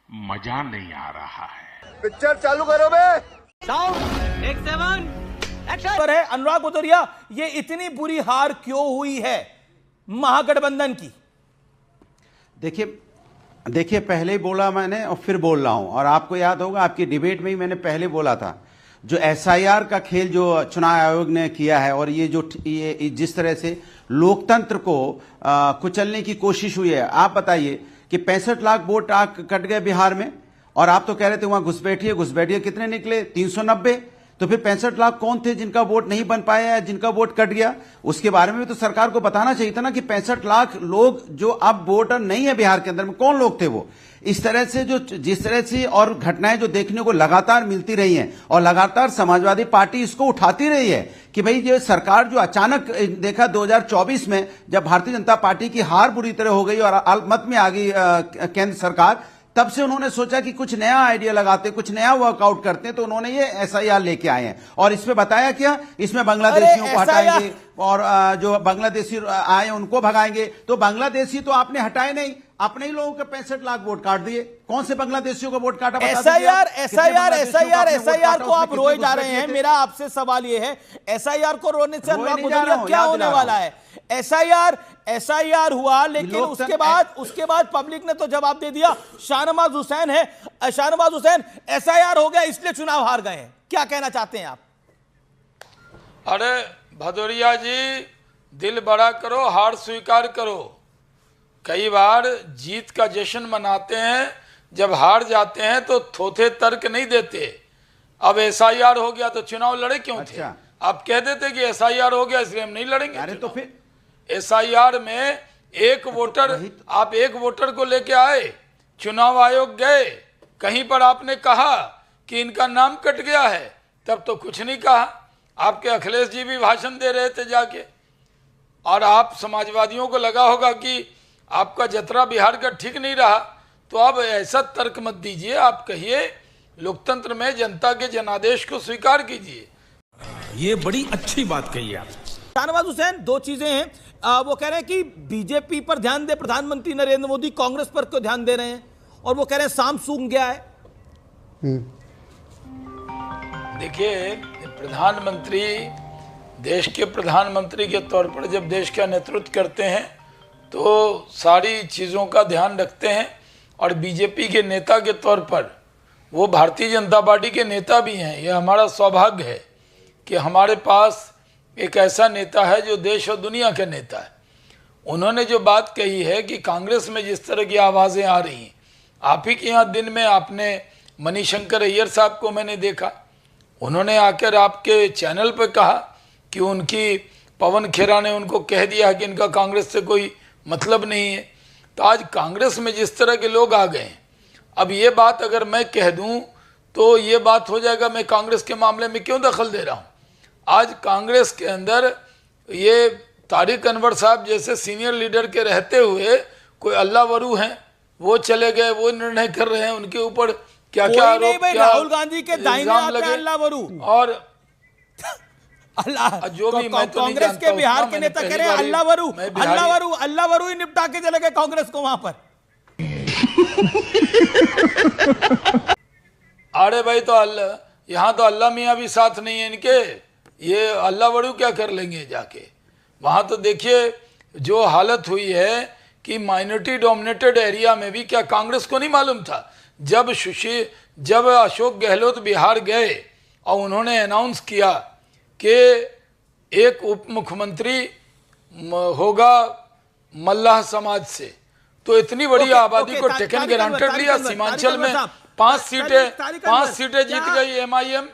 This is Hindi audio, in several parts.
मजा नहीं आ रहा है। पिक्चर चालू करो बे। साउंड टेक 7 एक्शन पर है। अनुराग भदौरिया, ये इतनी बुरी हार क्यों हुई है महागठबंधन की? देखिए पहले ही बोला मैंने और फिर बोल रहा हूं, और आपको याद होगा आपकी डिबेट में ही मैंने पहले बोला था, जो एसआईआर का खेल जो चुनाव आयोग ने किया है और ये जिस तरह से लोकतंत्र को कुचलने की कोशिश हुई है। आप बताइए कि 65 लाख वोट कट गए बिहार में, और आप तो कह रहे थे वहां घुसपैठिए कितने निकले? 390। तो फिर 65 लाख कौन थे जिनका वोट नहीं बन पाया या जिनका वोट कट गया? उसके बारे में भी तो सरकार को बताना चाहिए था ना कि 65 लाख लोग जो अब वोटर नहीं है बिहार के अंदर में, कौन लोग थे वो? इस तरह से जिस तरह से और घटनाएं जो देखने को लगातार मिलती रही हैं, और लगातार समाजवादी पार्टी इसको उठाती रही है कि भाई ये सरकार जो अचानक देखा 2024 में जब भारतीय जनता पार्टी की हार बुरी तरह हो गई और अल्पमत में आ गई केंद्र सरकार, तब से उन्होंने सोचा कि कुछ नया आइडिया लगाते, कुछ नया वर्कआउट करते, तो उन्होंने ये एसआईआर लेके आए हैं। और इसमें बताया क्या? इसमें बांग्लादेशियों को हटाएंगे और जो बांग्लादेशी आए उनको भगाएंगे। तो बांग्लादेशी तो आपने हटाए नहीं, अपने ही लोगों के 65 लाख वोट काट दिए। कौन से बांग्लादेशियों का वोट काटा? एसआईआर को आप रोए जा रहे हैं। मेरा आपसे सवाल यह है, एसआईआर को रोने से अनुराग भदौरिया क्या होने वाला है? एसआईआर हुआ, लेकिन उसके बाद पब्लिक ने तो जवाब दे दिया। शाहनवाज हुसैन एसआईआर हो गया इसलिए चुनाव हार गए हैं। क्या कहना चाहते हैं आप? अरे भदौरिया जी, दिल बड़ा करो, हार स्वीकार करो। कई बार जीत का जश्न मनाते हैं, जब हार जाते हैं तो थोथे तर्क नहीं देते। अब एसआईआर हो गया तो चुनाव लड़े क्यों थे? आप कह देते कि एसआईआर हो गया इसलिए हम नहीं लड़ेंगे। अरे तो फिर एसआईआर में एक वोटर को लेके आए, चुनाव आयोग गए, कहीं पर आपने कहा कि इनका नाम कट गया है? तब तो कुछ नहीं कहा। आपके अखिलेश जी भी भाषण दे रहे थे जाके, और आप समाजवादियों को लगा होगा कि आपका जतरा बिहार का ठीक नहीं रहा। तो अब ऐसा तर्क मत दीजिए, आप कहिए लोकतंत्र में जनता के जनादेश को स्वीकार कीजिए। ये बड़ी अच्छी बात कही आप। शाहनवाज हुसैन, दो चीजें हैं। वो कह रहे हैं कि बीजेपी पर ध्यान दे प्रधानमंत्री नरेंद्र मोदी, कांग्रेस पर क्यों ध्यान दे रहे हैं? और वो कह रहे हैं शाम सूख गया है। देखिए, प्रधानमंत्री देश के प्रधानमंत्री के तौर पर जब देश का नेतृत्व करते हैं तो सारी चीज़ों का ध्यान रखते हैं, और बीजेपी के नेता के तौर पर वो भारतीय जनता पार्टी के नेता भी हैं। यह हमारा सौभाग्य है कि हमारे पास एक ऐसा नेता है जो देश और दुनिया का नेता है। उन्होंने जो बात कही है कि कांग्रेस में जिस तरह की आवाज़ें आ रही हैं, आप ही के यहाँ दिन में आपने मणिशंकर अय्यर साहब को मैंने देखा, उन्होंने आकर आपके चैनल पर कहा कि उनकी पवन खेरा ने उनको कह दिया कि इनका कांग्रेस से कोई मतलब नहीं है। तो आज कांग्रेस में जिस तरह के लोग आ गए हैं, अब ये बात अगर मैं कह दूं तो ये बात हो जाएगा मैं कांग्रेस के मामले में क्यों दखल दे रहा हूं। आज कांग्रेस के अंदर ये तारिक अनवर साहब जैसे सीनियर लीडर के रहते हुए कोई अल्लाह वरू हैं, वो चले गए, वो निर्णय कर रहे हैं, उनके ऊपर क्या क्या राहुल गांधी के दाहिने हाथ में अल्लाह वरू और अल्लाह जो भी कांग्रेस के बिहार के नेता कह रहे हैं अल्लाह वरू ही निपटा के चले गए कांग्रेस को वहां पर। अरे भाई, तो अल्लाह यहाँ तो अल्लाह मियाँ भी साथ नहीं है इनके, ये अल्लाह वरू क्या कर लेंगे जाके वहां? तो देखिए जो हालत हुई है कि माइनॉरिटी डोमिनेटेड एरिया में भी क्या कांग्रेस को नहीं मालूम था? जब अशोक गहलोत बिहार गए और उन्होंने अनाउंस किया कि एक उप मुख्यमंत्री होगा मल्लाह समाज से, तो इतनी बड़ी आबादी को टेकन ग्रांटेड लिया। सीमांचल में 5 सीटें जीत गई एमआईएम।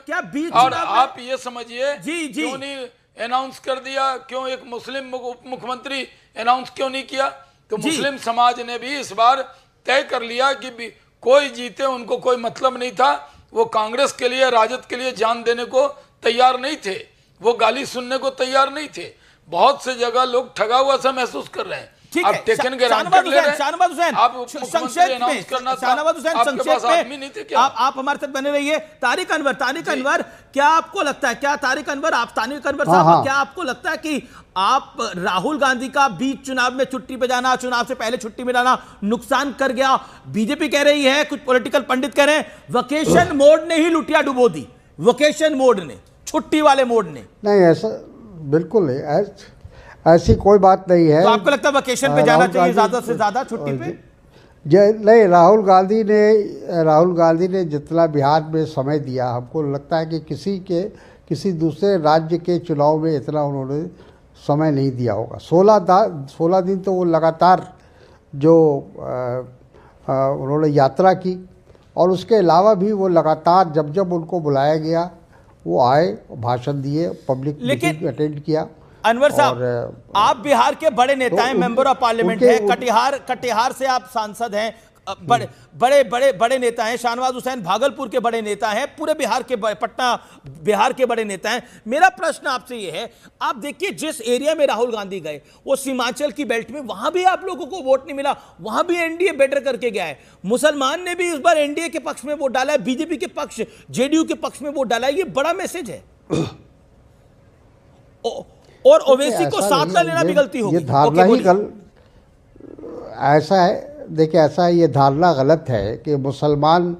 और आप ये समझिए क्यों नहीं अनाउंस कर दिया? क्यों एक मुस्लिम उप मुख्यमंत्री अनाउंस क्यों नहीं किया? तो मुस्लिम समाज ने भी इस बार तय कर लिया कि कोई जीते उनको कोई मतलब नहीं था। वो कांग्रेस के लिए, राजद के लिए जान देने को तैयार नहीं थे, वो गाली सुनने को तैयार नहीं थे। बहुत से जगह लोग ठगा हुआ सा महसूस कर रहे हैं। ठीक आप है। टेकन के शाहनवाज हुसैन आप संक्षेप में, शाहनवाज हुसैन संक्षेप में आप हमारे साथ बने रहिए। तारिक अनवर, क्या आपको लगता है, तारिक अनवर साहब, क्या आपको लगता है कि आप राहुल गांधी का बीच चुनाव में छुट्टी पे जाना, चुनाव से पहले छुट्टी में जाना नुकसान कर गया? बीजेपी कह रही है, कुछ पॉलिटिकल पंडित कह रहे हैं वेकेशन मोड ने ही लुटिया डुबो दी, वेकेशन मोड ने, छुट्टी वाले मोड ने। नहीं, ऐसा बिल्कुल नहीं, ऐसी कोई बात नहीं है। तो आपको लगता है वेकेशन पे जाना चाहिए ज्यादा से ज्यादा छुट्टी पे? नहीं, राहुल गांधी ने जितना बिहार में समय दिया, हमको लगता है कि किसी दूसरे राज्य के चुनाव में इतना उन्होंने समय नहीं दिया होगा। 16 दिन तो वो लगातार जो उन्होंने यात्रा की, और उसके अलावा भी वो लगातार जब उनको बुलाया गया वो आए, भाषण दिए, पब्लिक मीटिंग अटेंड किया। अनवर साहब, आप बिहार के बड़े नेता हैं, मेंबर ऑफ पार्लियामेंट हैं, कटिहार से आप सांसद हैं, बड़े नेता हैं। शाहनवाज हुसैन भागलपुर के बड़े नेता हैं, पूरे पटना बिहार के बड़े नेता हैं। मेरा प्रश्न आपसे यह है, आप देखिए जिस एरिया में राहुल गांधी गए, वो सीमांचल की बेल्ट में, वहां भी आप लोगों को वोट नहीं मिला, वहां भी एनडीए बेटर करके गया है। मुसलमान ने भी इस बार एनडीए के पक्ष में वोट डाला है, बीजेपी के पक्ष, जेडीयू के पक्ष में वोट डाला है। ये बड़ा मैसेज है। और ओवैसी को साथ लेना भी गलती होगी। ये धारणा ही ऐसा है, देखिए ऐसा है, ये धारणा गलत है कि मुसलमान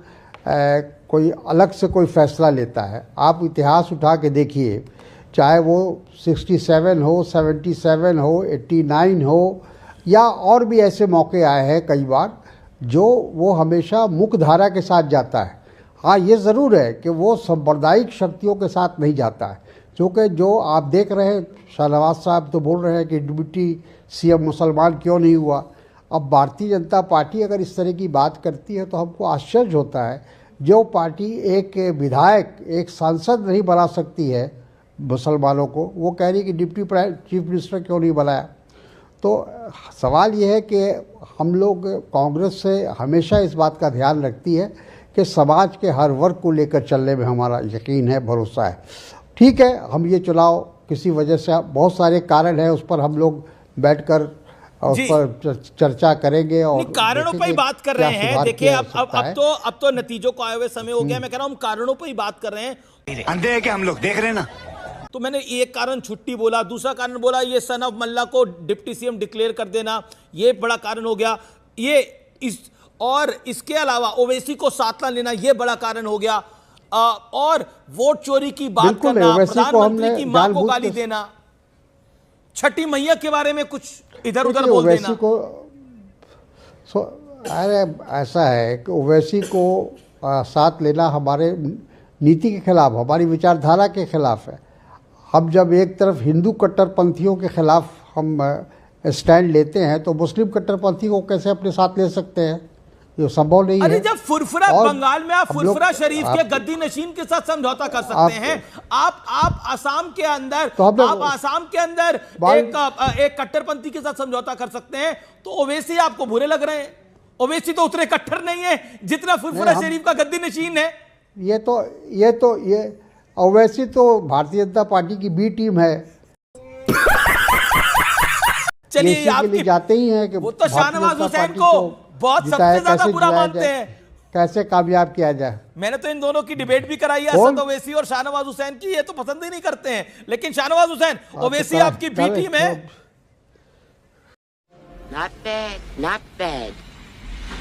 कोई अलग से कोई फैसला लेता है। आप इतिहास उठा के देखिए, चाहे वो 67 हो, 77 हो, 89 हो, या और भी ऐसे मौके आए हैं कई बार, जो वो हमेशा मुख्य धारा के साथ जाता है। हाँ, ये ज़रूर है कि वो सांप्रदायिक शक्तियों के साथ नहीं जाता है, क्योंकि जो आप देख रहे हैं, शाहनवाज साहब तो बोल रहे हैं कि डिप्टी सीएम मुसलमान क्यों नहीं हुआ। अब भारतीय जनता पार्टी अगर इस तरह की बात करती है तो हमको आश्चर्य होता है। जो पार्टी एक विधायक, एक सांसद नहीं बना सकती है मुसलमानों को, वो कह रही है कि डिप्टी चीफ मिनिस्टर क्यों नहीं बनाया। तो सवाल ये है कि हम लोग, कांग्रेस से हमेशा इस बात का ध्यान रखती है कि समाज के हर वर्ग को लेकर चलने में हमारा यकीन है, भरोसा है। ठीक है, हम ये चुनाव किसी वजह से, बहुत सारे कारण है, उस पर हम लोग बैठकर उस पर चर्चा करेंगे और कारणों पर ही बात कर रहे हैं। देखिए अब तो नतीजों को आए हुए समय हो गया। मैं कह रहा हूं हम कारणों पर ही बात कर रहे हैं। अंधे हैं क्या हम लोग, देख रहे हैं ना। तो मैंने एक कारण छुट्टी बोला, दूसरा कारण बोला ये सन ऑफ मल्ला को डिप्टी सीएम डिक्लेयर कर देना, ये बड़ा कारण हो गया। और इसके अलावा ओवैसी को साथ ना लेना, ये बड़ा कारण हो गया। और वोट चोरी की बात करना, प्रधानमंत्री की मां को गाली देना, छठी मैया के बारे में कुछ इधर उधर बोल देना। अरे ऐसा है कि ओवैसी को साथ लेना हमारे नीति के खिलाफ, हमारी विचारधारा के खिलाफ है। हम जब एक तरफ हिंदू कट्टरपंथियों के खिलाफ हम स्टैंड लेते हैं, तो मुस्लिम कट्टरपंथी को कैसे अपने साथ ले सकते हैं? ये संभव नहीं है। अरे जब फुरफुरा बंगाल में आप फुरफुरा शरीफ के गद्दी नशीन के साथ समझौता कर सकते हैं, आप आसाम के अंदर, आप आसाम के अंदर एक कट्टरपंथी के साथ समझौता कर सकते हैं, तो ओवैसी आपको बुरे लग रहे हैं? ओवैसी तो उतने कट्टर नहीं है जितना फुरफुरा शरीफ का गद्दी नशीन है। ये ओवैसी तो भारतीय जनता पार्टी की बी टीम है। चलिए आपके जाते ही हैं कि वो तो शाहनवाज हुसैन को बहुत सबसे ज्यादा बुरा मानते हैं, कैसे कामयाब किया जाए। मैंने तो इन दोनों की डिबेट भी कराई है, असद ओवैसी और शाहनवाज हुसैन की। ये तो पसंद ही नहीं करते हैं, लेकिन शाहनवाज हुसैन, ओवैसी आपकी बी टीम है। Not bad, not bad.